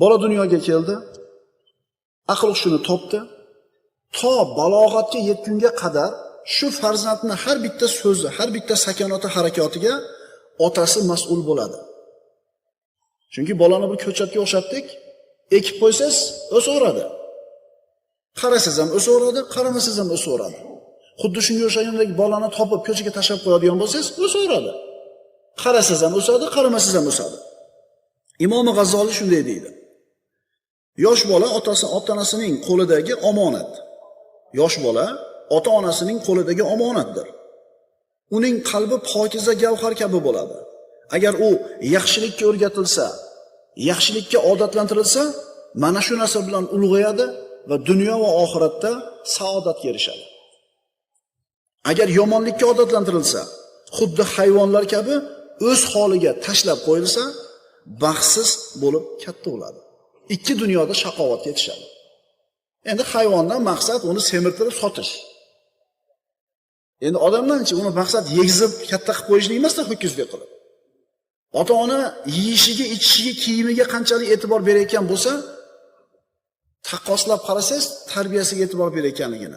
Bola dunyoga keldi. Aql hushini topdi. To balog'atga yetgunga qadar shu farzandni har bitta so'zi, har bitta sakonati, harakotiga otasi mas'ul bo'ladi. Chunki bolani bir ko'chatga o'xshatdik, ekib qo'ysangiz o'saveradi. Qarasangiz ham o'saveradi, qaramasangiz ham o'saveradi. Xuddi shunga o'xshagandek bolani topib ko'chaga tashlab qo'yadigan bo'lsangiz o'saveradi. Qarasangiz ham o'sadi, qaramasangiz ham o'sadi. Imom G'azzoliy shunday deydi. Yosh bola ota-onasining qo'lidagi omonat. Yosh bola ota-onasining qo'lidagi omonatdir. Uning qalbi pokiza gavhar kabi bo'ladi. Agar u yaxshilikka o'rgatilsa, yaxshilikka odatlantirilsa, mana shu narsa bilan ulg'ayadi va dunyo va oxiratda saodatga erishadi. Agar yomonlikka odatlantirilsa, xuddi hayvonlar kabi o'z holiga tashlab qo'yilsa, baxtsiz bo'lib katta bo'ladi. Ikki dunyoda shaqovatga yetishadi. Endi hayvondan maqsad uni semirtirib sotish. Endi odamdan-chi uni maqsad yegizib katta qilib qo'yishlik emasda, ho'kizdek qilib. Ota-ona yeyishiga, ichishiga, kiyimiga qanchalik e'tibor berayotgan bo'lsa, taqqoslab qarasangiz, tarbiyasiga e'tibor berayotganligini